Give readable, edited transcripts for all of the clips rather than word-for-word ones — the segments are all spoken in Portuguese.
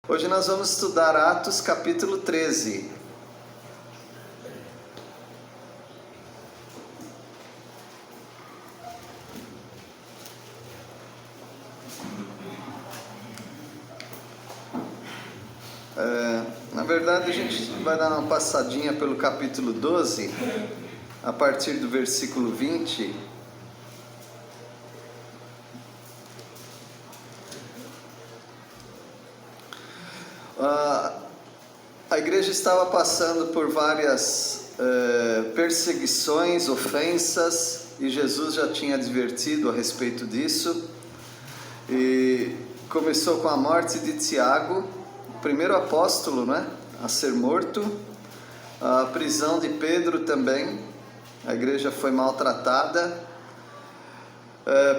Hoje nós vamos estudar Atos capítulo 13. Na verdade, a gente vai dar uma passadinha pelo capítulo 12, a partir do versículo 20. A igreja estava passando por várias perseguições, ofensas, e Jesus já tinha advertido a respeito disso. E começou com a morte de Tiago, o primeiro apóstolo, né, a ser morto. A prisão de Pedro também, a igreja foi maltratada.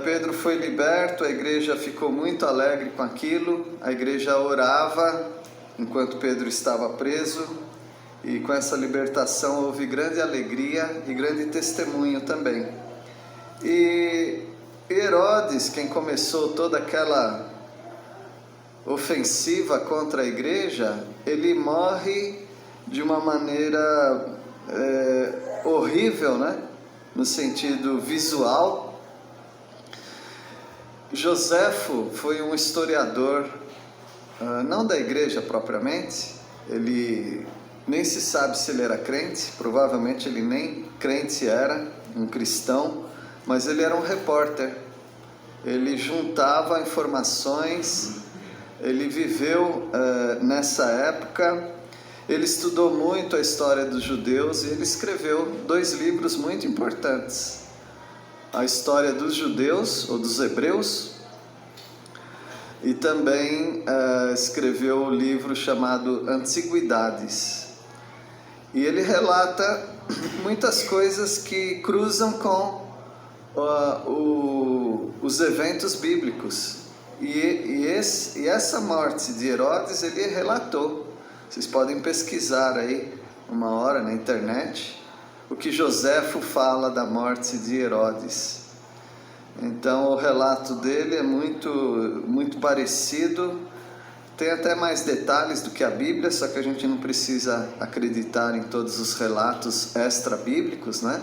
Pedro foi liberto, a igreja ficou muito alegre com aquilo, a igreja orava enquanto Pedro estava preso, e com essa libertação houve grande alegria e grande testemunho também. E Herodes, quem começou toda aquela ofensiva contra a igreja, ele morre de uma maneira horrível, né? No sentido visual. Joséfo foi um historiador, não da igreja propriamente, ele nem se sabe se ele era crente, provavelmente ele nem crente era, um cristão, mas ele era um repórter, ele juntava informações, ele viveu nessa época, ele estudou muito a história dos judeus e ele escreveu 2 livros muito importantes: a história dos judeus, ou dos hebreus, e também escreveu um livro chamado Antiguidades. E ele relata muitas coisas que cruzam com os eventos bíblicos. E essa morte de Herodes ele relatou. Vocês podem pesquisar aí uma hora na internet o que Joséfo fala da morte de Herodes. Então o relato dele é muito parecido, tem até mais detalhes do que a Bíblia, só que a gente não precisa acreditar em todos os relatos extra-bíblicos, né?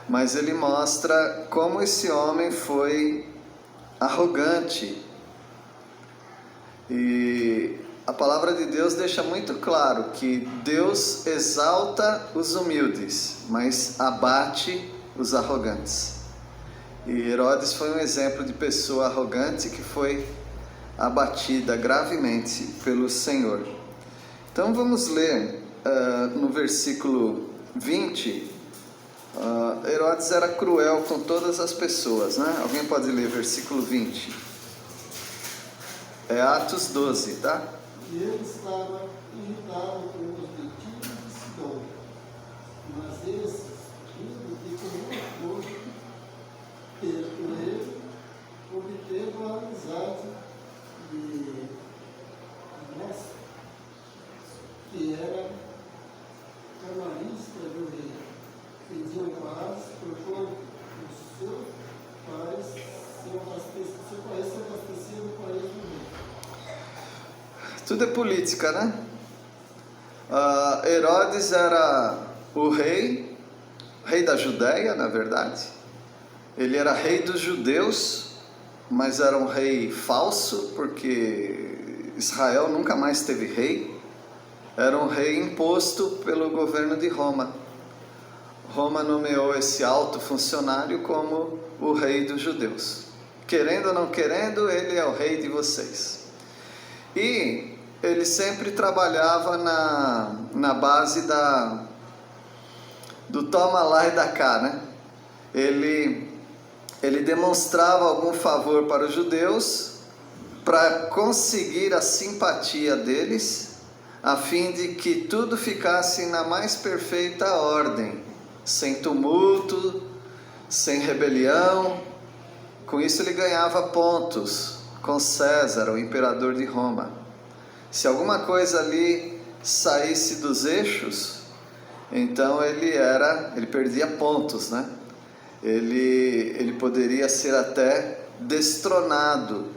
Mas ele mostra como esse homem foi arrogante. E a palavra de Deus deixa muito claro que Deus exalta os humildes, mas abate os arrogantes. E Herodes foi um exemplo de pessoa arrogante que foi abatida gravemente pelo Senhor. Então vamos ler no versículo 20. Herodes era cruel com todas as pessoas, né? Alguém pode ler versículo 20? É Atos 12, tá? E ele estava irritado com os de Tiro e Sidom, mas esses, indo de comum acordo com ele, obteve a amizade de Nessa, que era camarista do rei. Pediam paz, porquanto o seu país se abastecia do país do rei. Tudo é política, né? Herodes era o rei da Judéia, na verdade. Ele era rei dos judeus, mas era um rei falso, porque Israel nunca mais teve rei. Era um rei imposto pelo governo de Roma. Roma nomeou esse alto funcionário como o rei dos judeus. Querendo ou não querendo, ele é o rei de vocês. E ele sempre trabalhava na base do toma lá e dá cá, né? Ele demonstrava algum favor para os judeus para conseguir a simpatia deles, a fim de que tudo ficasse na mais perfeita ordem, sem tumulto, sem rebelião. Com isso ele ganhava pontos com César, o imperador de Roma. Se alguma coisa ali saísse dos eixos, então ele perdia pontos, né? Ele poderia ser até destronado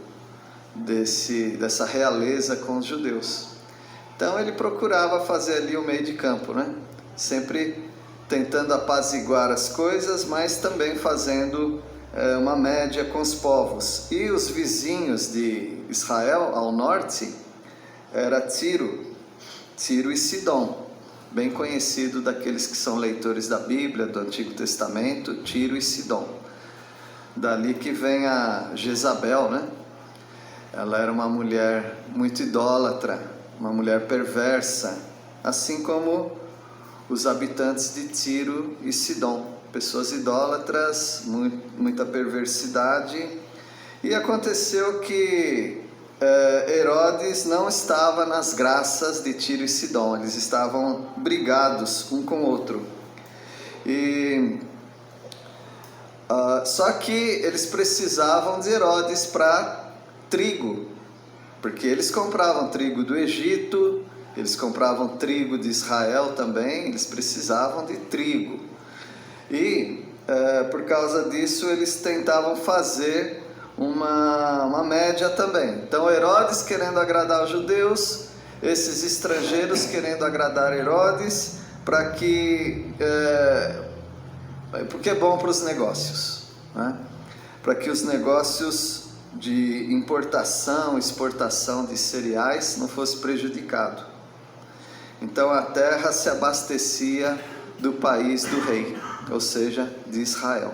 dessa realeza com os judeus. Então ele procurava fazer ali o meio de campo, né? Sempre tentando apaziguar as coisas, mas também fazendo uma média com os povos. E os vizinhos de Israel, ao norte, era Tiro e Sidom, bem conhecido daqueles que são leitores da Bíblia, do Antigo Testamento, Tiro e Sidom. Dali que vem a Jezabel, né? Ela era uma mulher muito idólatra, uma mulher perversa, assim como os habitantes de Tiro e Sidom, pessoas idólatras, muita perversidade. E aconteceu que Herodes não estava nas graças de Tiro e Sidom, eles estavam brigados um com o outro. Só que eles precisavam de Herodes para trigo, porque eles compravam trigo do Egito, eles compravam trigo de Israel também, eles precisavam de trigo. E por causa disso eles tentavam fazer uma média também. Então Herodes querendo agradar os judeus, esses estrangeiros querendo agradar Herodes, porque é bom para os negócios, né? Para que os negócios de importação, exportação de cereais não fosse prejudicado. Então a terra se abastecia do país do rei, ou seja, de Israel.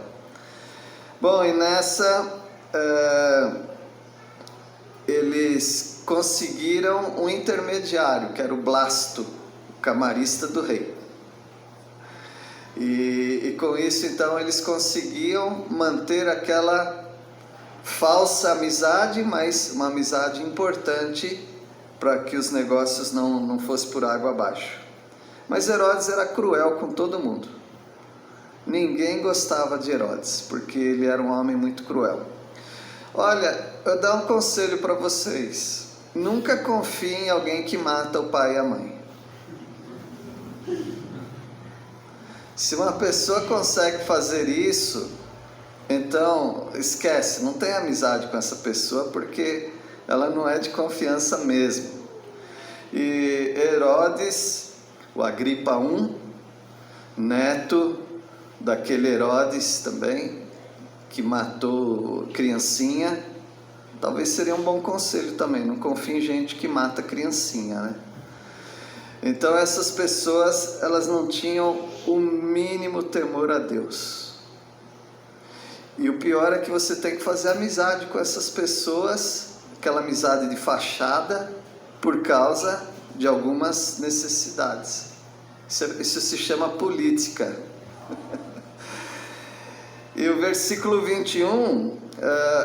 Bom, e nessa eles conseguiram um intermediário, que era o Blasto, o camarista do rei. E com isso então eles conseguiam manter aquela falsa amizade, mas uma amizade importante para que os negócios não fossem por água abaixo. Mas Herodes era cruel com todo mundo. Ninguém gostava de Herodes, porque ele era um homem muito cruel. Olha, eu dou um conselho para vocês: nunca confie em alguém que mata o pai e a mãe. Se uma pessoa consegue fazer isso, então esquece, não tem amizade com essa pessoa, porque ela não é de confiança mesmo. E Herodes, o Agripa I, neto daquele Herodes também, que matou criancinha, talvez seria um bom conselho também: não confie em gente que mata criancinha, né? Então essas pessoas, elas não tinham o mínimo temor a Deus. E o pior é que você tem que fazer amizade com essas pessoas, aquela amizade de fachada, por causa de algumas necessidades. Isso se chama política. E o versículo 21,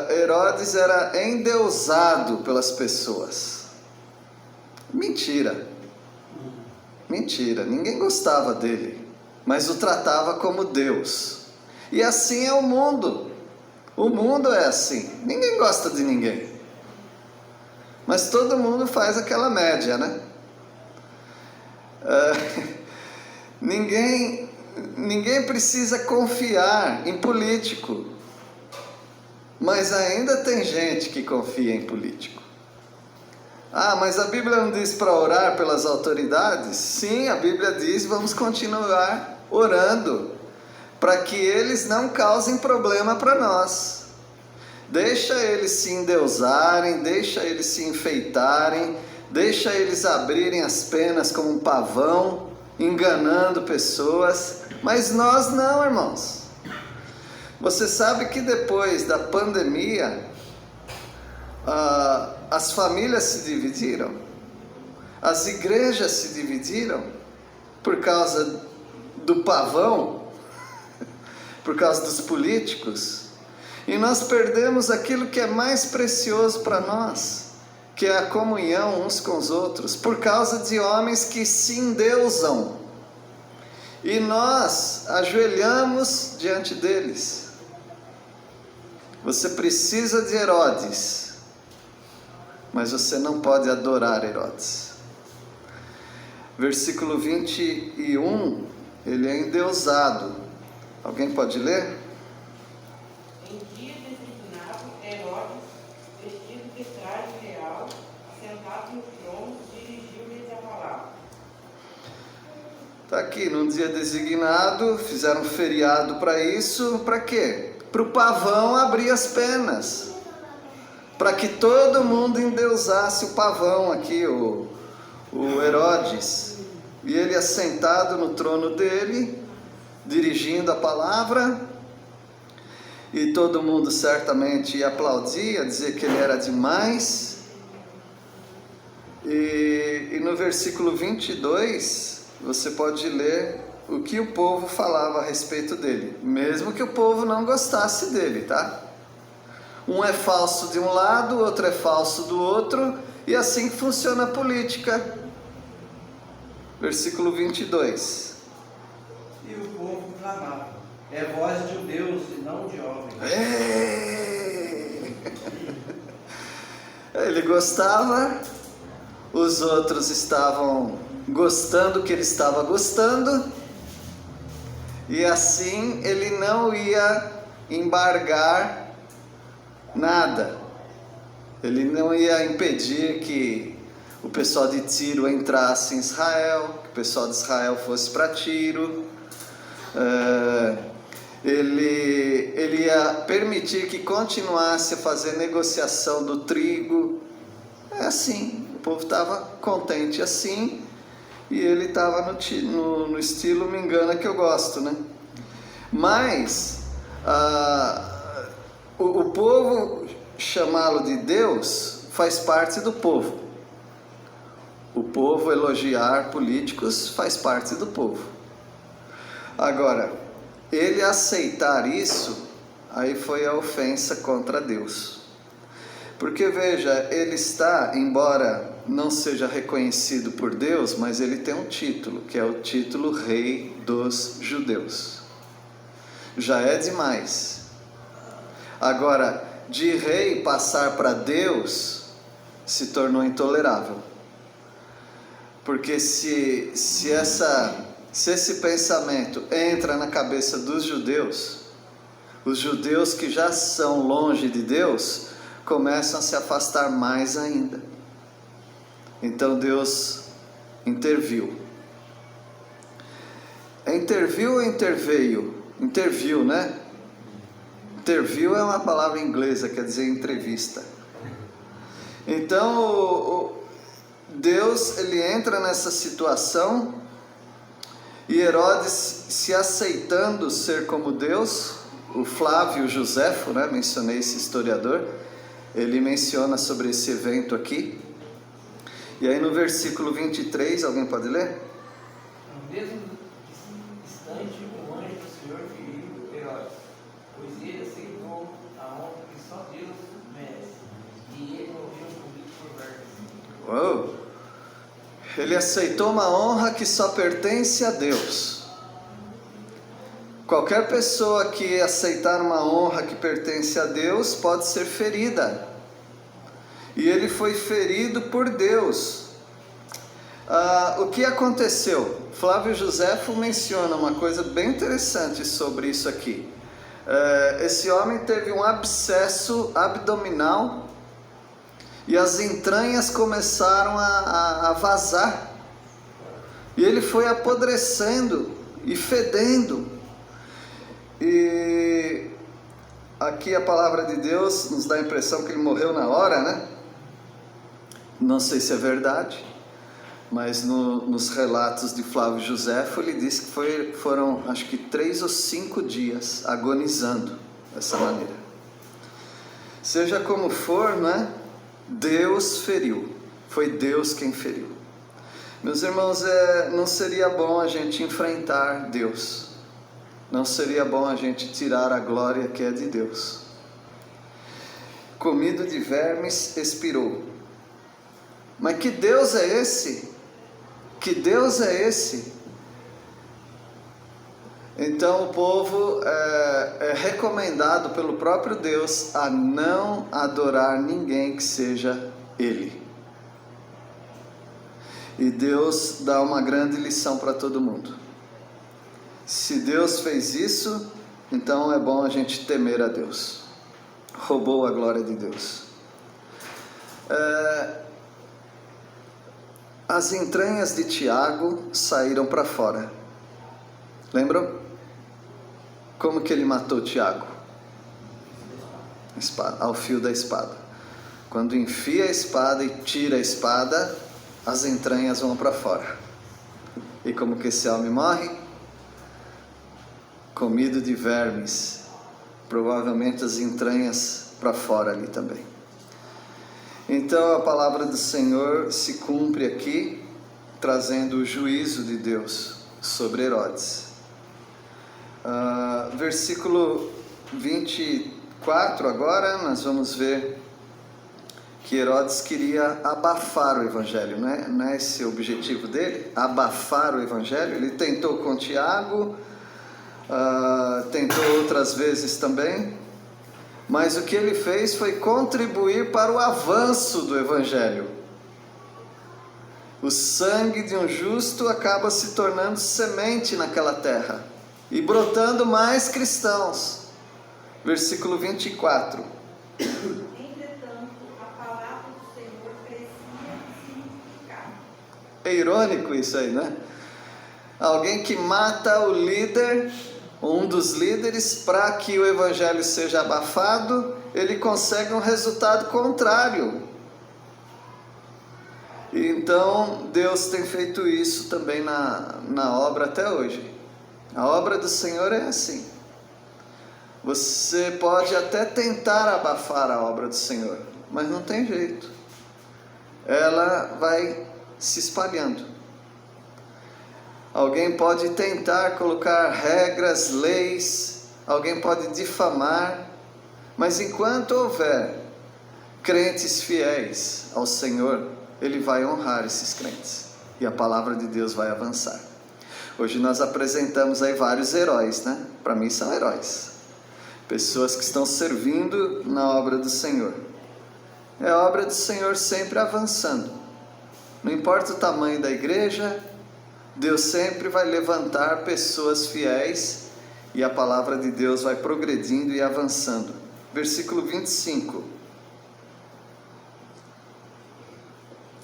Herodes era endeusado pelas pessoas. Mentira, ninguém gostava dele, mas o tratava como Deus. E assim é o mundo é assim, ninguém gosta de ninguém, mas todo mundo faz aquela média, né? Ninguém precisa confiar em político, mas ainda tem gente que confia em político. Ah, mas a Bíblia não diz para orar pelas autoridades? Sim, a Bíblia diz: vamos continuar orando para que eles não causem problema para nós. Deixa eles se endeusarem, deixa eles se enfeitarem, deixa eles abrirem as penas como um pavão, enganando pessoas, mas nós não, irmãos. Você sabe que depois da pandemia, as famílias se dividiram, as igrejas se dividiram por causa do pavão, por causa dos políticos, e nós perdemos aquilo que é mais precioso para nós, que é a comunhão uns com os outros, por causa de homens que se endeusam, e nós ajoelhamos diante deles. Você precisa de Herodes, mas você não pode adorar Herodes. Versículo 21, ele é endeusado. Alguém pode ler? Em dia designado, Herodes, vestido de traje Está aqui, num dia designado, fizeram um feriado para isso, para quê? Para o pavão abrir as penas, para que todo mundo endeusasse o pavão aqui, o Herodes, e ele assentado no trono dele, dirigindo a palavra, e todo mundo certamente ia aplaudir, ia dizer que ele era demais. E no versículo 22, você pode ler o que o povo falava a respeito dele, mesmo que o povo não gostasse dele, tá? Um é falso de um lado, outro é falso do outro, e assim funciona a política. Versículo 22. E o povo clamava: é voz de Deus e não de homem. Ele gostava, os outros estavam gostando que ele estava gostando, e assim ele não ia embargar nada, ele não ia impedir que o pessoal de Tiro entrasse em Israel, que o pessoal de Israel fosse para Tiro. Ele ia permitir que continuasse a fazer negociação do trigo. É assim, o povo estava contente assim, e ele estava no estilo me engana que eu gosto, né? Mas o povo chamá-lo de Deus faz parte do povo. O povo elogiar políticos faz parte do povo. Agora, ele aceitar isso, aí foi a ofensa contra Deus. Porque veja, ele está, embora não seja reconhecido por Deus, mas ele tem um título, que é o título Rei dos Judeus. Já é demais. Agora, de rei passar para Deus se tornou intolerável. Porque se esse pensamento entra na cabeça dos judeus, os judeus que já são longe de Deus começam a se afastar mais ainda. Então Deus interviu. É interviu ou interveio? Interviu, né? Interviu é uma palavra inglesa, quer dizer entrevista. Então Deus, ele entra nessa situação, e Herodes, se aceitando ser como Deus, o Flávio Joséfo, né, mencionei esse historiador, ele menciona sobre esse evento aqui. E aí no versículo 23, alguém pode ler? No mesmo instante, o anjo do Senhor feriu Herodes, pois ele aceitou a honra que só Deus merece, e ele morreu por vergonha. Ele aceitou uma honra que só pertence a Deus. Qualquer pessoa que aceitar uma honra que pertence a Deus pode ser ferida. E ele foi ferido por Deus. O que aconteceu? Flávio Joséfo menciona uma coisa bem interessante sobre isso aqui. Esse homem teve um abscesso abdominal e as entranhas começaram a vazar. E ele foi apodrecendo e fedendo. E aqui a palavra de Deus nos dá a impressão que ele morreu na hora, né? Não sei se é verdade, mas nos relatos de Flávio Joséfo ele diz que foram acho que 3 ou 5 dias agonizando dessa maneira. Seja como for, né? Deus feriu, foi Deus quem feriu. Meus irmãos, não seria bom a gente enfrentar Deus, não seria bom a gente tirar a glória que é de Deus. Comido de vermes, expirou. Mas que Deus é esse? Que Deus é esse? Então o povo é recomendado pelo próprio Deus a não adorar ninguém que seja Ele. E Deus dá uma grande lição para todo mundo. Se Deus fez isso, então é bom a gente temer a Deus. Roubou a glória de Deus. As entranhas de Tiago saíram para fora. Lembram? Como que ele matou Tiago? Ao fio da espada. Quando enfia a espada e tira a espada, as entranhas vão para fora. E como que esse homem morre? Comido de vermes. Provavelmente as entranhas para fora ali também. Então a palavra do Senhor se cumpre aqui, trazendo o juízo de Deus sobre Herodes. Versículo 24 agora, nós vamos ver que Herodes queria abafar o Evangelho, não é esse o objetivo dele? Abafar o Evangelho. Ele tentou com Tiago, tentou outras vezes também, mas o que ele fez foi contribuir para o avanço do Evangelho. O sangue de um justo acaba se tornando semente naquela terra e brotando mais cristãos. Versículo 24. Entretanto, a palavra do Senhor crescia e se multiplicava. É irônico isso aí, né? Alguém que mata o líder, um dos líderes, para que o evangelho seja abafado, ele consegue um resultado contrário. Então Deus tem feito isso também na obra até hoje. A obra do Senhor é assim. Você pode até tentar abafar a obra do Senhor, mas não tem jeito. Ela vai se espalhando. Alguém pode tentar colocar regras, leis, alguém pode difamar, mas enquanto houver crentes fiéis ao Senhor, Ele vai honrar esses crentes e a palavra de Deus vai avançar. Hoje nós apresentamos aí vários heróis, né? Para mim são heróis, pessoas que estão servindo na obra do Senhor. É a obra do Senhor sempre avançando, não importa o tamanho da igreja, Deus sempre vai levantar pessoas fiéis e a palavra de Deus vai progredindo e avançando. Versículo 25.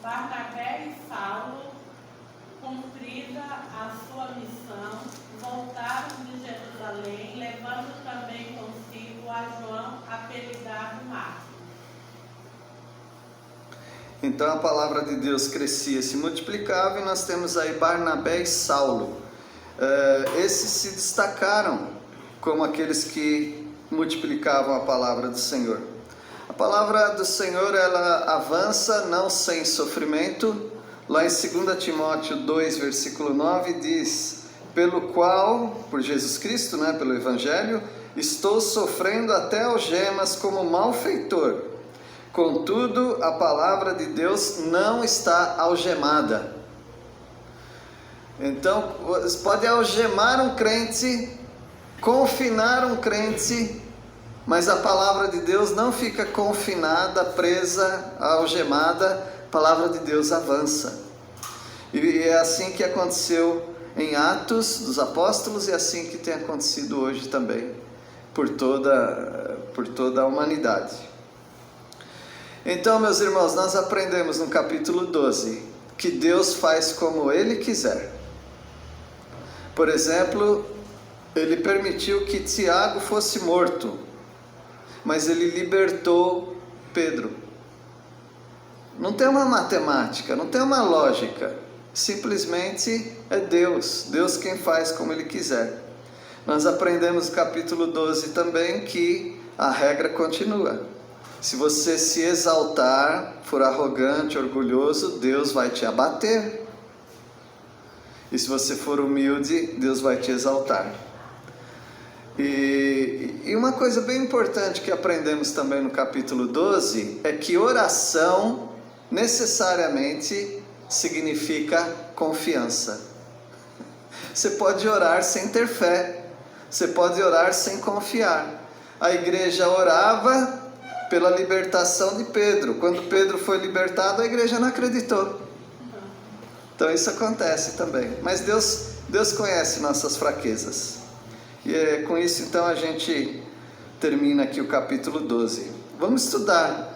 Barnabé e Saulo, cumprida a sua missão, voltaram de Jerusalém, levando também consigo a João, apelidado Marcos. Então a palavra de Deus crescia, se multiplicava, e nós temos aí Barnabé e Saulo. Esses se destacaram como aqueles que multiplicavam a palavra do Senhor. A palavra do Senhor, ela avança não sem sofrimento. Lá em 2 Timóteo 2, versículo 9 diz: pelo qual, por Jesus Cristo, pelo Evangelho, estou sofrendo até algemas como malfeitor. Contudo, a palavra de Deus não está algemada. Então, você pode algemar um crente, confinar um crente, mas a palavra de Deus não fica confinada, presa, algemada. A palavra de Deus avança. E é assim que aconteceu em Atos dos Apóstolos, e é assim que tem acontecido hoje também, por toda a humanidade. Então, meus irmãos, nós aprendemos no capítulo 12 que Deus faz como Ele quiser. Por exemplo, Ele permitiu que Tiago fosse morto, mas Ele libertou Pedro. Não tem uma matemática, não tem uma lógica, simplesmente é Deus quem faz como Ele quiser. Nós aprendemos no capítulo 12 também que a regra continua. Se você se exaltar, for arrogante, orgulhoso, Deus vai te abater. E se você for humilde, Deus vai te exaltar. E uma coisa bem importante que aprendemos também no capítulo 12 é que oração necessariamente significa confiança. Você pode orar sem ter fé, você pode orar sem confiar. A igreja orava pela libertação de Pedro. Quando Pedro foi libertado, a igreja não acreditou. Então isso acontece também. Mas Deus conhece nossas fraquezas. E com isso então a gente termina aqui o capítulo 12. Vamos estudar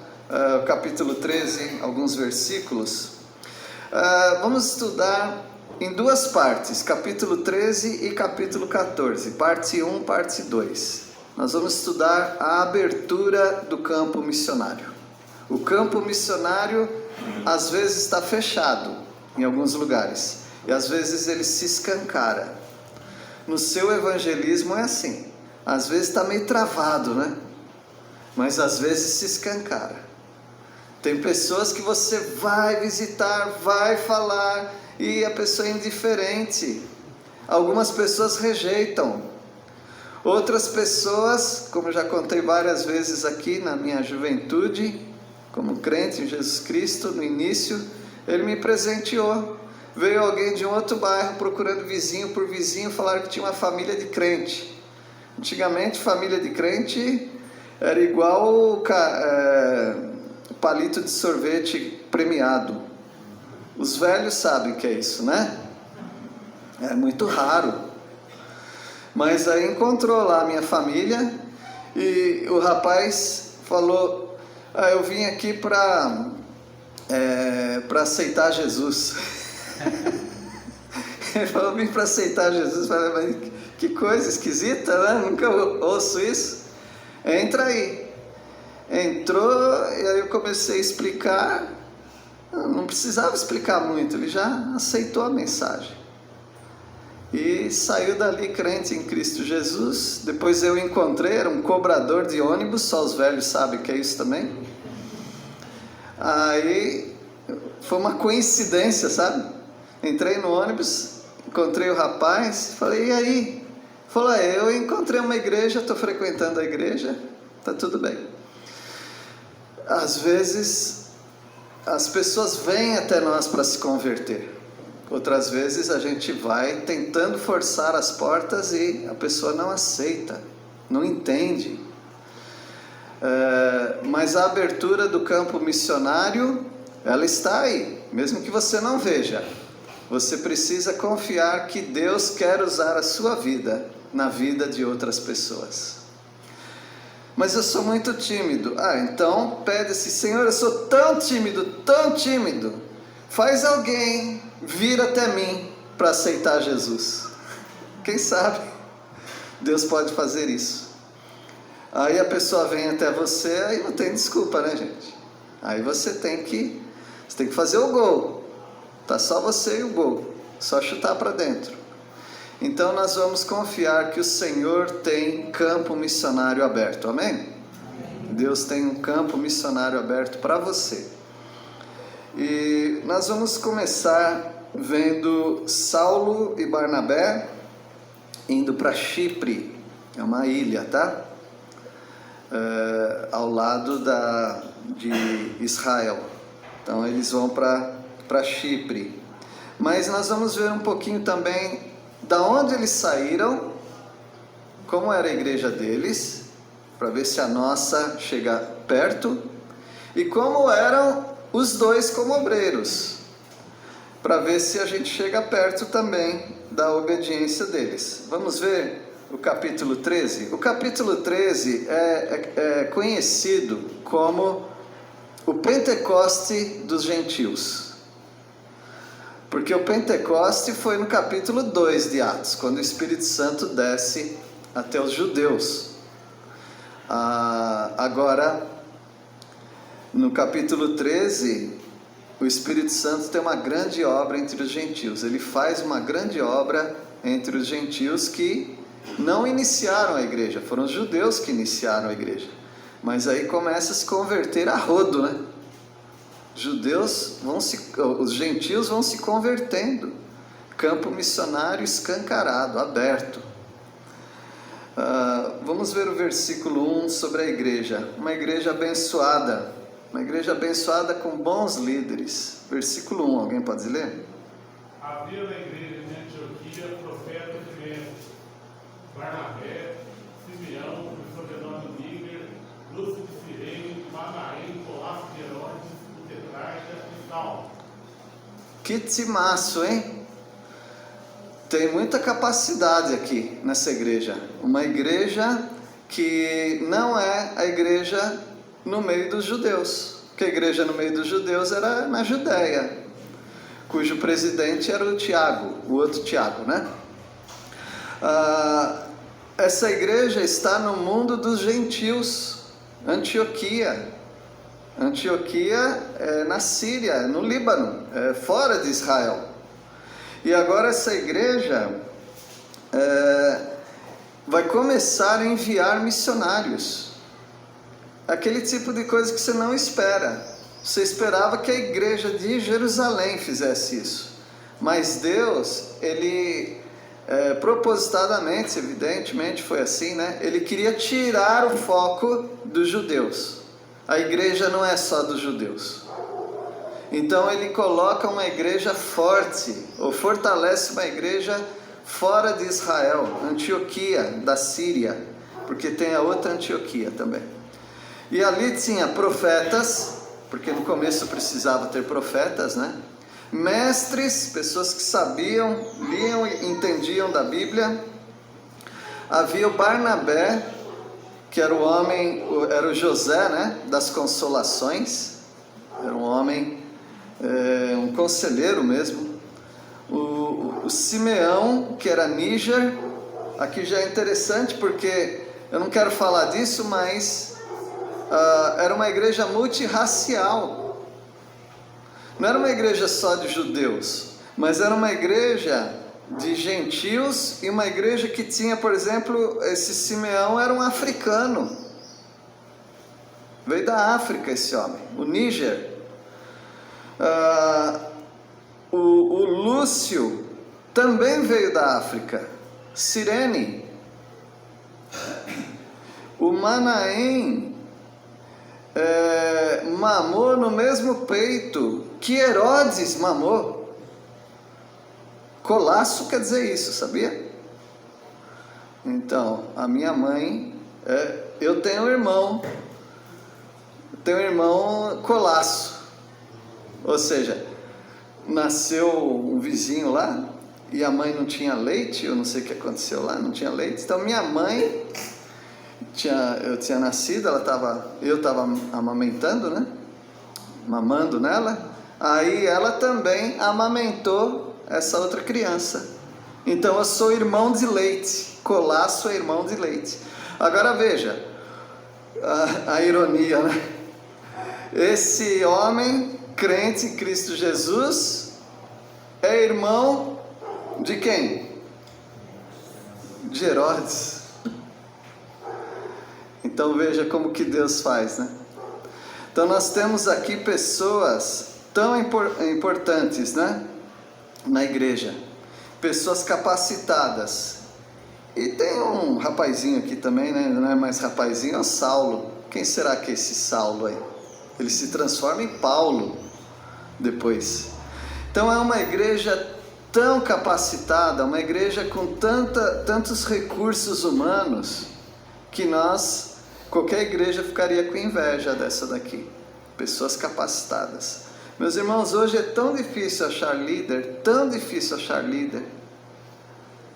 o capítulo 13, alguns versículos. Vamos estudar em duas partes, capítulo 13 e capítulo 14, parte 1, parte 2. Nós vamos estudar a abertura do campo missionário. O campo missionário às vezes está fechado em alguns lugares e às vezes ele se escancara. No seu evangelismo é assim, às vezes está meio travado, né? Mas às vezes se escancara. Tem pessoas que você vai visitar, vai falar e a pessoa é indiferente. Algumas pessoas rejeitam. Outras pessoas, como eu já contei várias vezes aqui na minha juventude, como crente em Jesus Cristo, no início, ele me presenteou. Veio alguém de um outro bairro procurando vizinho por vizinho, falaram que tinha uma família de crente. Antigamente, família de crente era igual palito de sorvete premiado. Os velhos sabem o que é isso, né? É muito raro. Mas aí encontrou lá a minha família e o rapaz falou: eu vim aqui para aceitar Jesus. Ele falou: vim para aceitar Jesus. Eu falei: mas que coisa esquisita, né? Nunca ouço isso. Entra aí. Entrou e aí eu comecei a explicar. Não precisava explicar muito, ele já aceitou a mensagem. E saiu dali crente em Cristo Jesus. Depois eu encontrei, era um cobrador de ônibus, só os velhos sabem o que é isso também. Aí foi uma coincidência, sabe? Entrei no ônibus, encontrei o rapaz, falei: e aí? Ele falou: eu encontrei uma igreja, estou frequentando a igreja, está tudo bem. Às vezes as pessoas vêm até nós para se converter. Outras vezes a gente vai tentando forçar as portas e a pessoa não aceita, não entende. Mas a abertura do campo missionário, ela está aí, mesmo que você não veja. Você precisa confiar que Deus quer usar a sua vida na vida de outras pessoas. Mas eu sou muito tímido. Então pede-se: Senhor, eu sou tão tímido, faz alguém vir até mim para aceitar Jesus. Quem sabe Deus pode fazer isso. Aí a pessoa vem até você, aí não tem desculpa, né, gente? Aí você tem que fazer o gol. Tá só você e o gol, só chutar para dentro. Então nós vamos confiar que o Senhor tem campo missionário aberto, amém? Amém. Deus tem um campo missionário aberto para você. E nós vamos começar vendo Saulo e Barnabé indo para Chipre, é uma ilha, tá? Ao lado de Israel. Então eles vão para Chipre. Mas nós vamos ver um pouquinho também da onde eles saíram, como era a igreja deles, para ver se a nossa chega perto, e como eram os dois como obreiros, para ver se a gente chega perto também da obediência deles. Vamos ver o capítulo 13? O capítulo 13 é conhecido como o Pentecoste dos gentios. Porque o Pentecoste foi no capítulo 2 de Atos, quando o Espírito Santo desce até os judeus. Agora, no capítulo 13, o Espírito Santo tem uma grande obra entre os gentios. Ele faz uma grande obra entre os gentios que não iniciaram a igreja. Foram os judeus que iniciaram a igreja. Mas aí começa a se converter a rodo, né? Os gentios vão se convertendo. Campo missionário escancarado, aberto. Vamos ver o versículo 1 sobre a igreja. Uma igreja abençoada com bons líderes. Versículo 1, alguém pode ler? Havia na igreja de Antioquia profetas e mestres: Barnabé, Simeão, o sobrenome Níger, Lúcio de Cirene, Manaém, Colás de Herodes, o tetrarca e Saulo. Que timaço, hein? Tem muita capacidade aqui nessa igreja. Uma igreja que não é a igreja no meio dos judeus. Porque a igreja no meio dos judeus era na Judéia. cujo presidente era o Tiago, o outro Tiago, né? Essa igreja está no mundo dos gentios, Antioquia. Antioquia é na Síria, no Líbano, é fora de Israel. E agora essa igreja vai começar a enviar missionários. Aquele tipo de coisa que você não espera. Você esperava que a igreja de Jerusalém fizesse isso. Mas Deus, Ele propositadamente, evidentemente foi assim, né? Ele queria tirar o foco dos judeus. A igreja não é só dos judeus. Então Ele coloca uma igreja forte, ou fortalece uma igreja fora de Israel, Antioquia, da Síria, porque tem a outra Antioquia também. E ali tinha profetas, porque no começo precisava ter profetas, né? Mestres, pessoas que sabiam, liam e entendiam da Bíblia. Havia o Barnabé, que era o homem, era o José, né? Das Consolações, era um homem, um conselheiro mesmo. O Simeão, que era Níger. Aqui já é interessante porque eu não quero falar disso, mas era uma igreja multirracial. Não era uma igreja só de judeus, mas era uma igreja de gentios e uma igreja que tinha, por exemplo, esse Simeão era um africano. Veio da África esse homem, o Níger. O Lúcio também veio da África, Cirene. O Manaém mamou no mesmo peito que Herodes mamou. Colasso quer dizer isso, sabia? Então, a minha mãe, eu tenho um irmão Colasso, ou seja, nasceu um vizinho lá e a mãe não tinha leite, eu não sei o que aconteceu lá, não tinha leite, então minha mãe, eu tinha nascido, eu estava amamentando, né? Mamando nela, aí ela também amamentou essa outra criança. Então eu sou irmão de leite, Colasso é irmão de leite. Agora veja a ironia, né? Esse homem crente em Cristo Jesus é irmão de quem? De Herodes. Então veja como que Deus faz, né? Então nós temos aqui pessoas tão importantes, né? Na igreja, pessoas capacitadas. E tem um rapazinho aqui também, né? Não é mais rapazinho, é o Saulo. Quem será que é esse Saulo aí? Ele se transforma em Paulo depois. Então é uma igreja tão capacitada, uma igreja com tantos recursos humanos, que qualquer igreja ficaria com inveja dessa daqui. Pessoas capacitadas. Meus irmãos, hoje é tão difícil achar líder, tão difícil achar líder.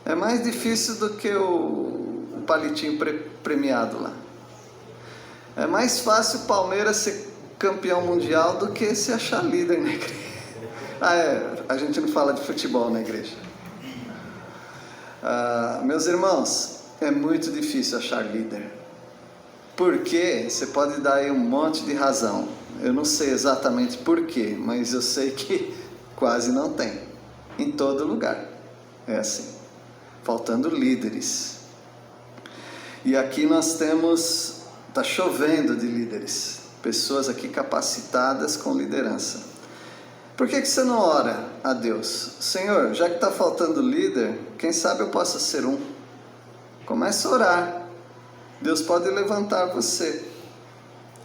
É mais difícil do que o palitinho premiado lá. É mais fácil o Palmeiras ser campeão mundial do que se achar líder na igreja. A gente não fala de futebol na igreja. Meus irmãos, é muito difícil achar líder. Porque você pode dar aí um monte de razão. Eu não sei exatamente porquê, mas eu sei que quase não tem. Em todo lugar. É assim. Faltando líderes. E aqui nós temos, está chovendo de líderes. Pessoas aqui capacitadas com liderança. Por que você não ora a Deus? Senhor, já que está faltando líder, quem sabe eu possa ser um. Comece a orar. Deus pode levantar você.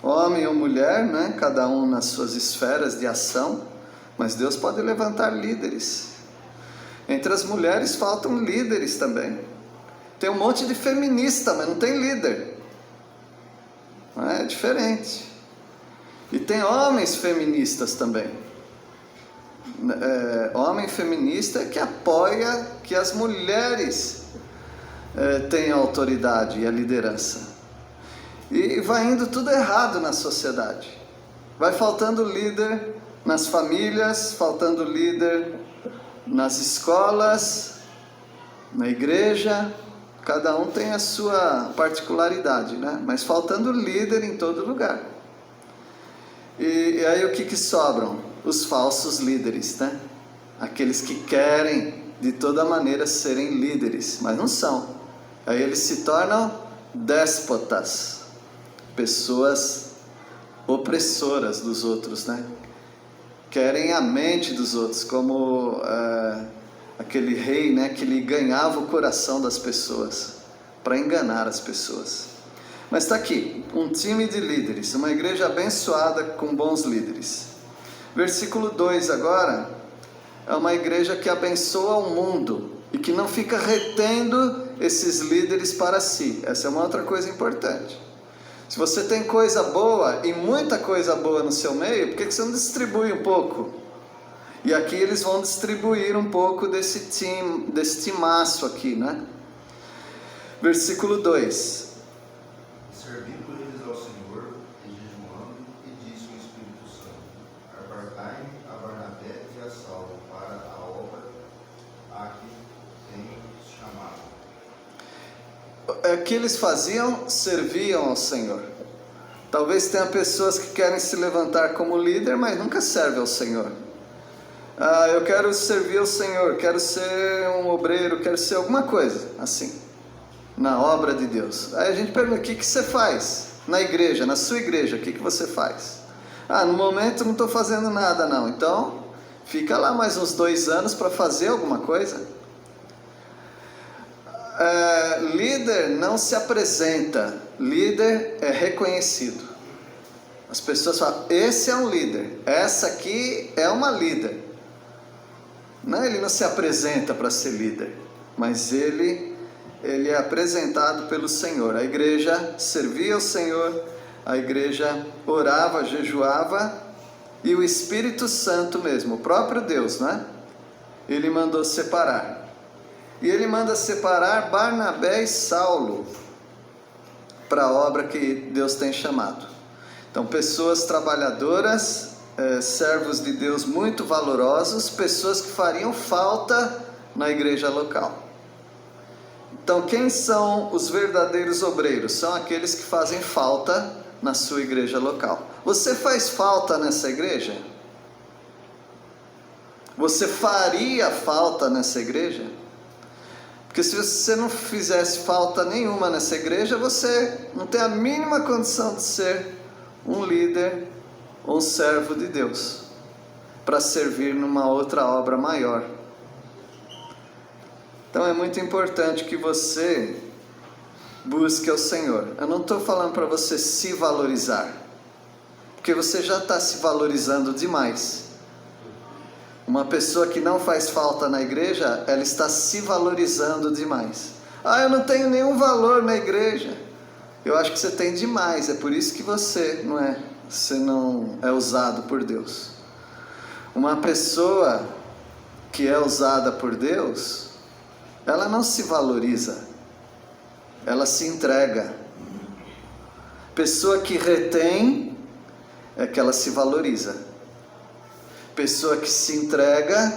Homem ou mulher, né? Cada um nas suas esferas de ação. Mas Deus pode levantar líderes. Entre as mulheres faltam líderes também. Tem um monte de feminista, mas não tem líder. É diferente. E tem homens feministas também. Homem feminista que apoia que as mulheres tenham a autoridade e a liderança. E vai indo tudo errado na sociedade. Vai faltando líder nas famílias, faltando líder nas escolas, na igreja. Cada um tem a sua particularidade, né? Mas faltando líder em todo lugar. E aí o que sobram? Os falsos líderes, né? Aqueles que querem de toda maneira serem líderes, mas não são. Aí eles se tornam déspotas, pessoas opressoras dos outros, né? Querem a mente dos outros, como aquele rei, né, que ele ganhava o coração das pessoas para enganar as pessoas. Mas está aqui, um time de líderes, uma igreja abençoada com bons líderes. Versículo 2 agora, é uma igreja que abençoa o mundo e que não fica retendo esses líderes para si. Essa é uma outra coisa importante. Se você tem coisa boa e muita coisa boa no seu meio, por que você não distribui um pouco? E aqui eles vão distribuir um pouco desse timaço aqui, né? Versículo 2. Servindo eles ao Senhor, e jejuando, e disse o Espírito Santo: Apartai-me a Barnabé e a Saulo para a obra a que tenho chamado. O que eles faziam? Serviam ao Senhor. Talvez tenha pessoas que querem se levantar como líder, mas nunca servem ao Senhor. Eu quero servir ao Senhor, quero ser um obreiro, quero ser alguma coisa assim, na obra de Deus. Aí a gente pergunta: o que você faz na igreja, na sua igreja? O que você faz? No momento não estou fazendo nada não. Então fica lá mais uns 2 anos para fazer alguma coisa. Líder não se apresenta, líder é reconhecido. As pessoas falam: esse é um líder, essa aqui é uma líder. Não, ele não se apresenta para ser líder, mas ele é apresentado pelo Senhor. A igreja servia ao Senhor, a igreja orava, jejuava, e o Espírito Santo mesmo, o próprio Deus, né? Ele mandou separar. E ele manda separar Barnabé e Saulo para a obra que Deus tem chamado. Então, pessoas trabalhadoras, servos de Deus muito valorosos, pessoas que fariam falta na igreja local. Então, quem são os verdadeiros obreiros? São aqueles que fazem falta na sua igreja local. Você faz falta nessa igreja? Você faria falta nessa igreja? Porque se você não fizesse falta nenhuma nessa igreja, você não tem a mínima condição de ser um líder ou um servo de Deus para servir numa outra obra maior. Então é muito importante que você busque ao Senhor. Eu não estou falando para você se valorizar, porque você já está se valorizando demais. Uma pessoa que não faz falta na igreja, ela está se valorizando demais. Eu não tenho nenhum valor na igreja. Eu acho que você tem demais, é por isso que você não é usado por Deus. Uma pessoa que é usada por Deus, ela não se valoriza, ela se entrega. Pessoa que retém é que ela se valoriza. Pessoa que se entrega,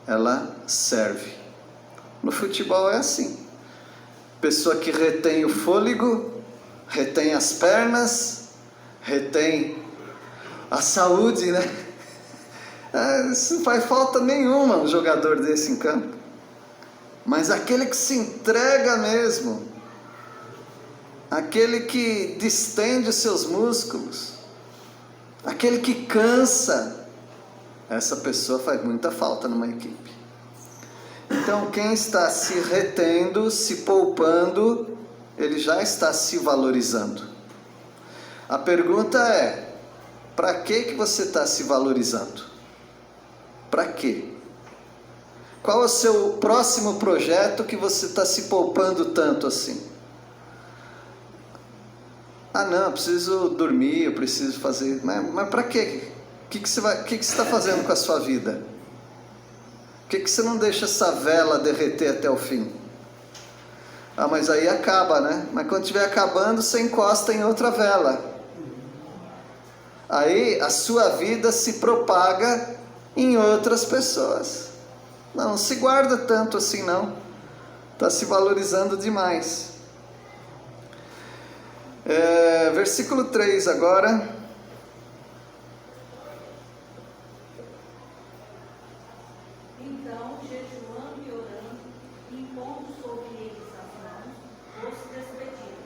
ela serve. No futebol é assim. Pessoa que retém o fôlego, retém as pernas, retém a saúde, né? Isso não faz falta nenhuma um jogador desse em campo. Mas aquele que se entrega mesmo, aquele que distende os seus músculos, aquele que cansa, essa pessoa faz muita falta numa equipe. Então, quem está se retendo, se poupando, ele já está se valorizando. A pergunta é: para que você está se valorizando? Para quê? Qual é o seu próximo projeto que você está se poupando tanto assim? Não, eu preciso dormir, eu preciso fazer... Mas para quê? O que você está fazendo com a sua vida? Por que você não deixa essa vela derreter até o fim? Mas aí acaba, né? Mas quando estiver acabando, você encosta em outra vela. aí a sua vida se propaga em outras pessoas. Não se guarda tanto assim não, está se valorizando demais. Versículo 3 agora. Então, jejuando e orando, impondo sobre eles as mãos, os despediram.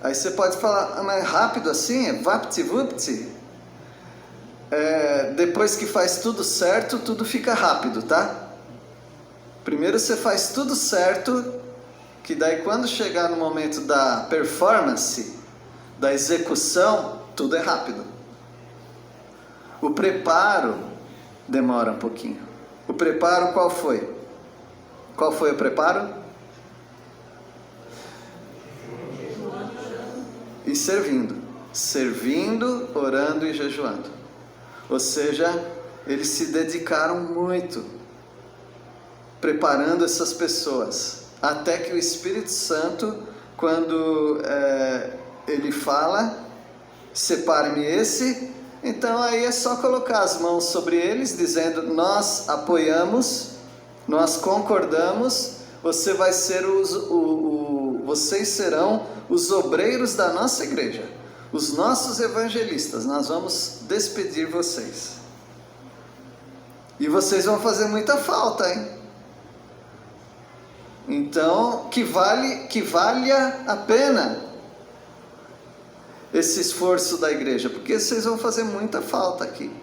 Aí você pode falar, mas rápido assim, é vapti-vupti. Depois que faz tudo certo, tudo fica rápido, tá? Primeiro você faz tudo certo, que daí quando chegar no momento da performance, da execução, tudo é rápido. O preparo demora um pouquinho. O preparo qual foi? Qual foi o preparo? E servindo. Servindo, orando e jejuando. Ou seja, eles se dedicaram muito preparando essas pessoas, até que o Espírito Santo, quando ele fala, separe-me esse, então aí é só colocar as mãos sobre eles, dizendo, nós apoiamos, nós concordamos, você vai ser vocês serão os obreiros da nossa igreja, os nossos evangelistas, nós vamos despedir vocês. E vocês vão fazer muita falta, hein? Então, que valha a pena esse esforço da igreja, porque vocês vão fazer muita falta aqui.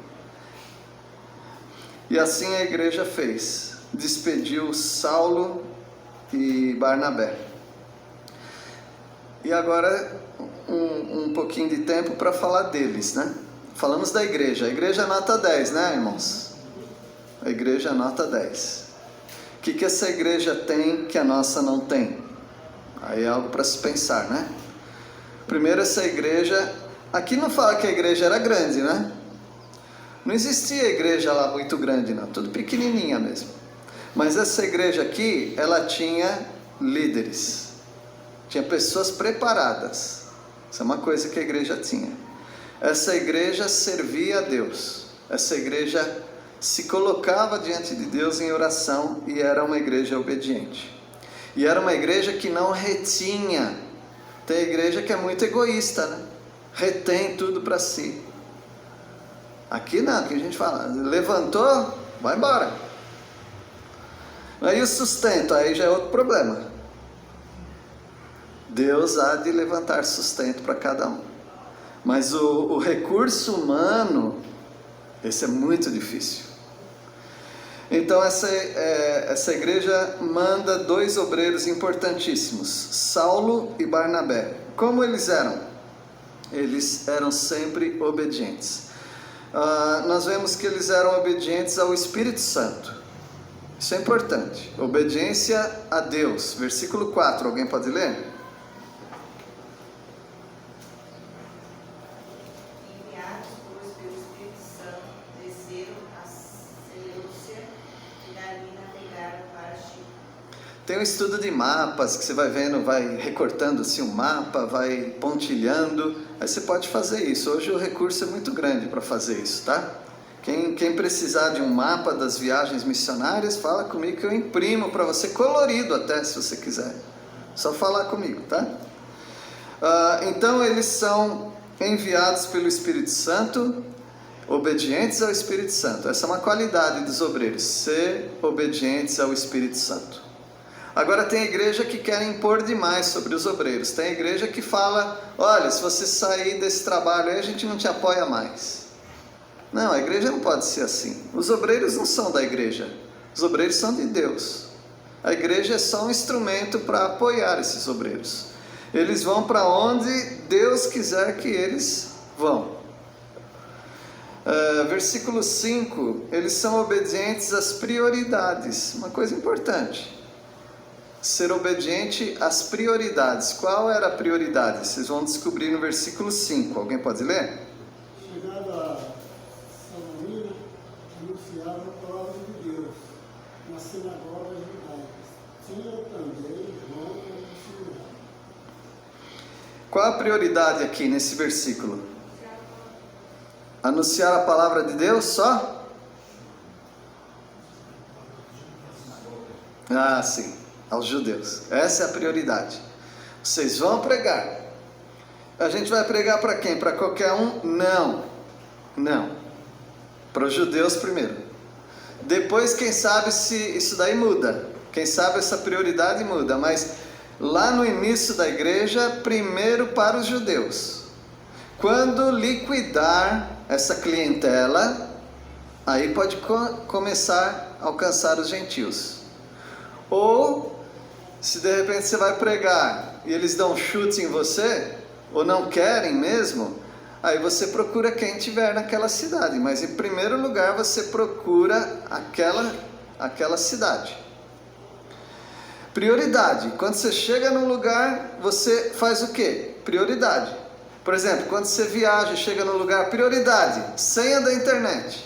E assim a igreja fez, despediu Saulo e Barnabé. E agora um pouquinho de tempo para falar deles, né? Falamos da igreja, a igreja nota 10, né, irmãos? A igreja nota 10. O que essa igreja tem que a nossa não tem? Aí é algo para se pensar, né? Primeiro, essa igreja, aqui não fala que a igreja era grande, né? Não existia igreja lá muito grande não, tudo pequenininha mesmo. Mas essa igreja aqui, ela tinha líderes, tinha pessoas preparadas. Isso é uma coisa que a igreja tinha. Essa igreja servia a Deus, essa igreja se colocava diante de Deus em oração e era uma igreja obediente. E era uma igreja que não retinha. Tem igreja que é muito egoísta, né? Retém tudo para si. Aqui não, aqui a gente fala, levantou, vai embora. Aí o sustento, aí já é outro problema. Deus há de levantar sustento para cada um. Mas o recurso humano, esse é muito difícil. Então essa igreja manda 2 obreiros importantíssimos, Saulo e Barnabé. Como eles eram? Eles eram sempre obedientes. Nós vemos que eles eram obedientes ao Espírito Santo. Isso é importante. Obediência a Deus. Versículo 4, alguém pode ler? Tem um estudo de mapas que você vai vendo, vai recortando assim um mapa, vai pontilhando. Aí você pode fazer isso. Hoje o recurso é muito grande para fazer isso, tá? Quem precisar de um mapa das viagens missionárias, fala comigo que eu imprimo para você, colorido até, se você quiser. Só falar comigo, tá? Então eles são enviados pelo Espírito Santo, obedientes ao Espírito Santo. Essa é uma qualidade dos obreiros, ser obedientes ao Espírito Santo. Agora tem igreja que quer impor demais sobre os obreiros. Tem igreja que fala, olha, se você sair desse trabalho aí, a gente não te apoia mais. Não, a igreja não pode ser assim. Os obreiros não são da igreja. Os obreiros são de Deus. A igreja é só um instrumento para apoiar esses obreiros. Eles vão para onde Deus quiser que eles vão. Versículo 5, eles são obedientes às prioridades. Uma coisa importante. Ser obediente às prioridades. Qual era a prioridade? Vocês vão descobrir no versículo 5. Alguém pode ler? Chegada a Samaria, anunciava a palavra de Deus nas sinagogas judaicas. Tinha também João como discípulo. Qual a prioridade aqui nesse versículo? Anunciar a palavra de Deus só? Ah, sim, aos judeus. Essa é a prioridade. Vocês vão pregar. A gente vai pregar para quem? Para qualquer um? Não. Não. Para os judeus primeiro. Depois, quem sabe se isso daí muda. Quem sabe essa prioridade muda. Mas lá no início da igreja, primeiro para os judeus. Quando liquidar essa clientela, aí pode começar a alcançar os gentios. Ou, se de repente você vai pregar e eles dão chute em você, ou não querem mesmo, aí você procura quem tiver naquela cidade. Mas em primeiro lugar você procura aquela cidade. Prioridade. Quando você chega num lugar, você faz o quê? Prioridade. Por exemplo, quando você viaja e chega num lugar, prioridade, senha da internet.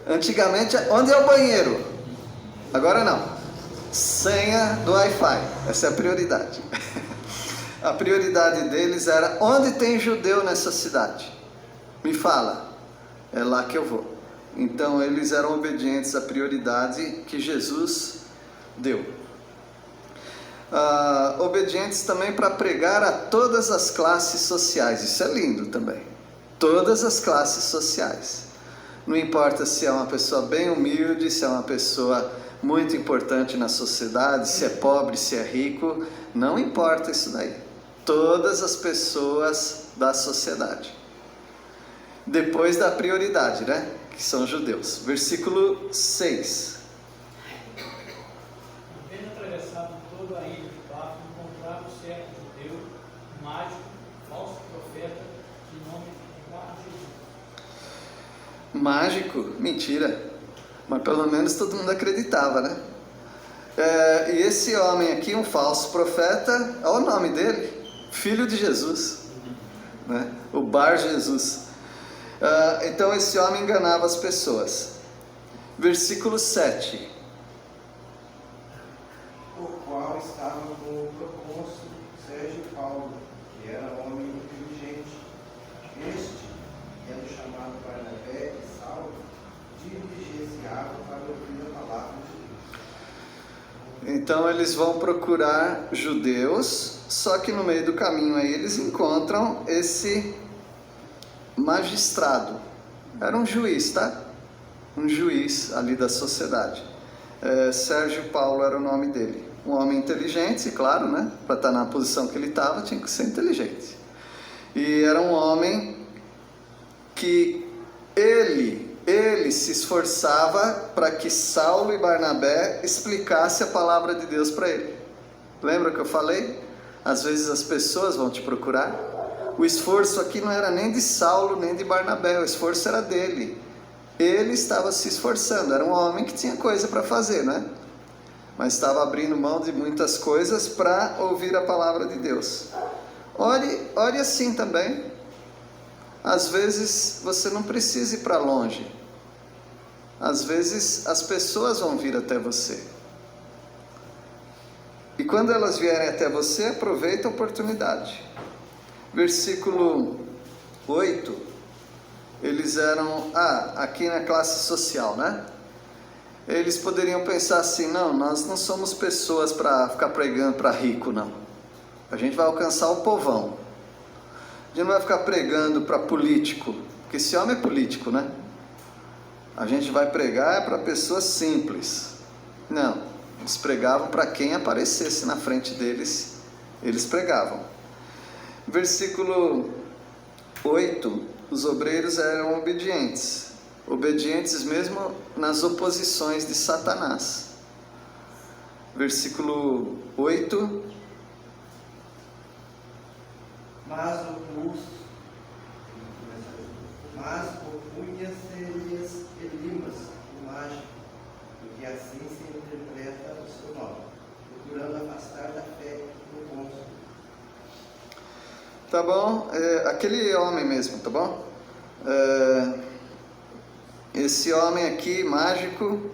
Antigamente, onde é o banheiro? Agora não. Senha do Wi-Fi. Essa é a prioridade. A prioridade deles era: onde tem judeu nessa cidade? Me fala. É lá que eu vou. Então eles eram obedientes à prioridade que Jesus deu. Obedientes também para pregar a todas as classes sociais. Isso é lindo também. Todas as classes sociais. Não importa se é uma pessoa bem humilde, se é uma pessoa muito importante na sociedade, se é pobre, se é rico, não importa isso daí. Todas as pessoas da sociedade. Depois da prioridade, né? Que são judeus. Versículo 6. Tendo atravessado toda a ilha de Pafo, encontraram um certo judeu, mágico, falso profeta, de nome de Jesus. Mágico? Mentira. Mas pelo menos todo mundo acreditava, né? E esse homem aqui, um falso profeta, olha o nome dele, filho de Jesus, né? O Bar Jesus. Então esse homem enganava as pessoas. Versículo 7. O qual estava com o procônsul Sérgio Paulo, que era homem inteligente. Este, tendo chamado Barnabé e Saulo, diligenciava para ouvir a palavra de Deus. Então eles vão procurar judeus, só que no meio do caminho aí eles encontram esse magistrado. Era um juiz, tá? Um juiz ali da sociedade. Sérgio Paulo era o nome dele. Um homem inteligente, claro, né? Para estar na posição que ele estava, tinha que ser inteligente. E era um homem que ele se esforçava para que Saulo e Barnabé explicassem a palavra de Deus para ele. Lembra que eu falei? Às vezes as pessoas vão te procurar. O esforço aqui não era nem de Saulo nem de Barnabé, o esforço era dele. Ele estava se esforçando, era um homem que tinha coisa para fazer, né? Mas estava abrindo mão de muitas coisas para ouvir a palavra de Deus. Ore assim também. Às vezes você não precisa ir para longe. Às vezes as pessoas vão vir até você. E quando elas vierem até você, aproveita a oportunidade. Versículo 8. Eles eram, aqui na classe social, né? Eles poderiam pensar assim: não, nós não somos pessoas para ficar pregando para rico, não. A gente vai alcançar o povão. A gente não vai ficar pregando para político, porque esse homem é político, né? A gente vai pregar para pessoas simples. Não, eles pregavam para quem aparecesse na frente deles, eles pregavam. Versículo 8, os obreiros eram obedientes mesmo nas oposições de Satanás. Versículo 8. Mas opunha-se-lhes Elimas, o mágico, porque assim se interpreta o seu nome, procurando afastar da fé do cônsul. Tá bom? Aquele homem mesmo, tá bom? Esse homem aqui, mágico,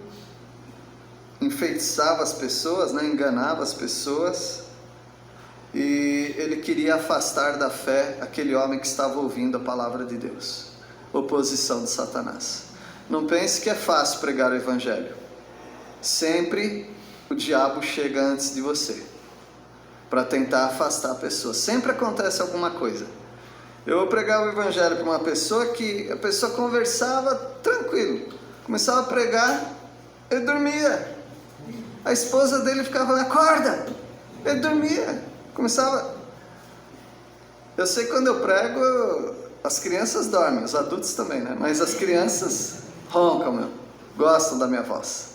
enfeitiçava as pessoas, né? Enganava as pessoas. e ele queria afastar da fé aquele homem que estava ouvindo a palavra de Deus. Oposição de Satanás. Não pense que é fácil pregar o evangelho. Sempre o diabo chega antes de você para tentar afastar a pessoa. Sempre acontece alguma coisa. Eu vou pregar o evangelho para uma pessoa que a pessoa conversava tranquilo, começava a pregar, ele dormia. A esposa dele ficava, acorda, ele dormia. Começava. Eu sei que quando eu prego, as crianças dormem, os adultos também, né? Mas as crianças roncam, gostam da minha voz.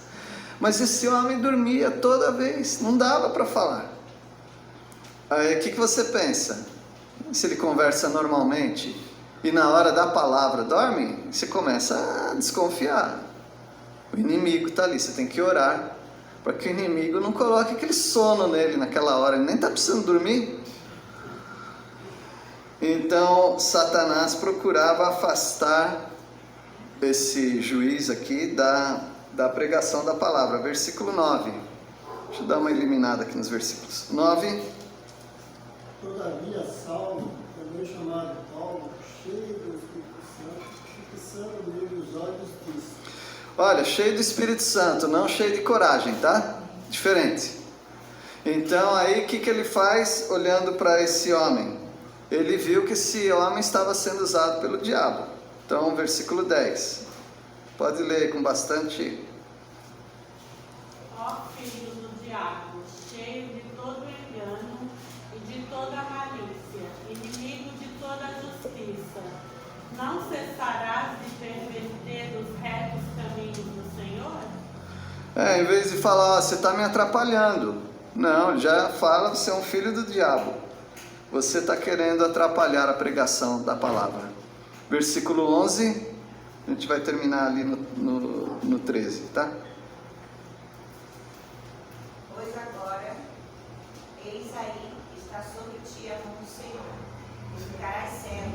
Mas esse homem dormia toda vez, não dava para falar. Aí o que você pensa? Se ele conversa normalmente e na hora da palavra dorme, você começa a desconfiar. O inimigo está ali, você tem que orar para que o inimigo não coloque aquele sono nele naquela hora, ele nem está precisando dormir. Então Satanás procurava afastar esse juiz aqui da pregação da palavra. Versículo 9. Deixa eu dar uma eliminada aqui nos versículos. 9. Todavia Saulo, também chamado Paulo, cheio do Espírito Santo, fixando nele os olhos, disse: Olha, cheio do Espírito Santo, não cheio de coragem, tá? Diferente. Então aí o que ele faz olhando para esse homem? Ele viu que esse homem estava sendo usado pelo diabo. Então, versículo 10. Pode ler com bastante. Ó filho do diabo, cheio de todo engano e de toda malícia, inimigo de toda justiça, não cessarás de perverter os retos caminhos do Senhor? Em vez de falar, você está me atrapalhando. Não, já fala, você é um filho do diabo. Você está querendo atrapalhar a pregação da palavra. Versículo 11, a gente vai terminar ali no 13, tá? Pois agora, eis aí, está sobre ti a mão do Senhor, e ficarás cego,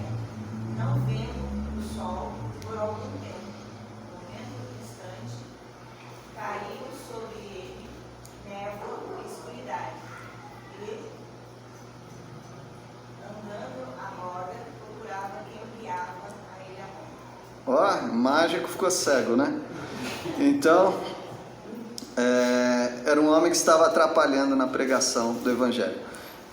não vendo o sol por algum tempo. No momento distante, caiu sobre ele névoa e escuridade, e, andando à roda, procurava quem enviava a ele a mão. Ó, mágico ficou cego, né? Então, era um homem que estava atrapalhando na pregação do evangelho.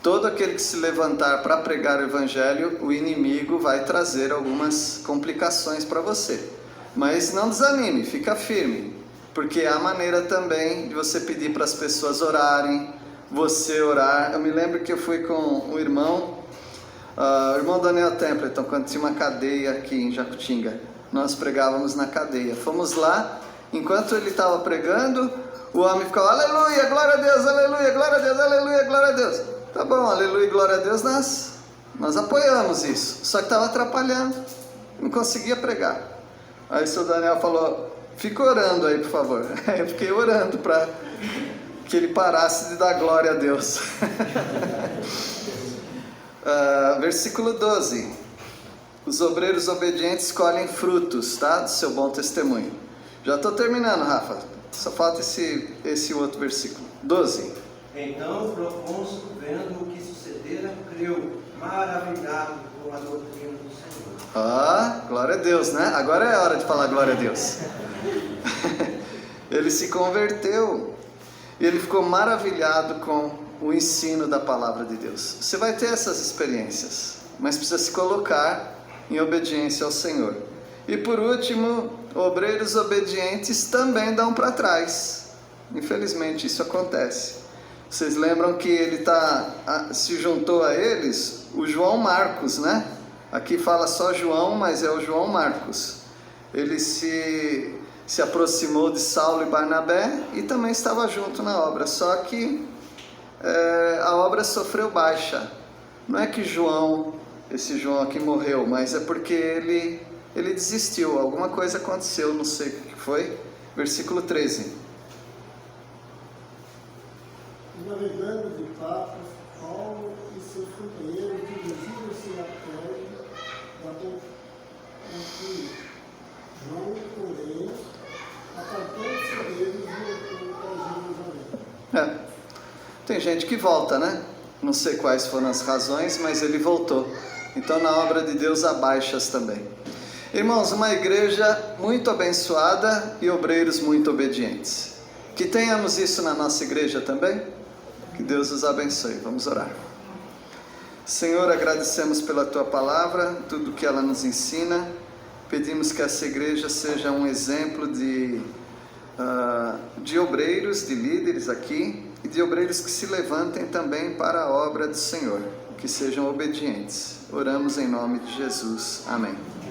Todo aquele que se levantar para pregar o evangelho, o inimigo vai trazer algumas complicações para você. Mas não desanime, fica firme, porque há maneira também de você pedir para as pessoas orarem, você orar. Eu me lembro que eu fui com um irmão, o irmão Daniel Templeton, quando tinha uma cadeia aqui em Jacutinga. Nós pregávamos na cadeia. Fomos lá, enquanto ele estava pregando, o homem ficava, aleluia, glória a Deus, aleluia, glória a Deus, aleluia, glória a Deus. Tá bom, aleluia, glória a Deus, nós apoiamos isso. Só que estava atrapalhando, não conseguia pregar. Aí o seu Daniel falou, fica orando aí, por favor. Aí eu fiquei orando para que ele parasse de dar glória a Deus. Versículo 12. Os obreiros obedientes colhem frutos, tá? Do seu bom testemunho. Já estou terminando, Rafa. Só falta esse outro versículo. 12. Então o procônsul, vendo o que sucedera, creu, maravilhado com a doutrina do Senhor. Glória a Deus, né? Agora é a hora de falar glória a Deus. Ele se converteu e ele ficou maravilhado com o ensino da palavra de Deus. Você vai ter essas experiências, mas precisa se colocar em obediência ao Senhor. E por último, obreiros obedientes também dão para trás. Infelizmente isso acontece. Vocês lembram que ele se juntou a eles o João Marcos, né? Aqui fala só João, mas é o João Marcos. Ele se aproximou de Saulo e Barnabé e também estava junto na obra. Só que a obra sofreu baixa. Não é que esse João aqui morreu, mas é porque ele desistiu. Alguma coisa aconteceu, não sei o que foi. Versículo 13. Navegando de Pafos, Paulo e seus companheiros dirigiram-se a Pérgamo da Panfilia. João, porém, apartando-se deles, voltou para Jerusalém. Tem gente que volta, né? Não sei quais foram as razões, mas ele voltou. Então, na obra de Deus há baixas também. Irmãos, uma igreja muito abençoada e obreiros muito obedientes. Que tenhamos isso na nossa igreja também. Que Deus os abençoe. Vamos orar. Senhor, agradecemos pela Tua palavra, tudo que ela nos ensina. Pedimos que essa igreja seja um exemplo de obreiros, de líderes aqui, e de obreiros que se levantem também para a obra do Senhor, que sejam obedientes. Oramos em nome de Jesus. Amém.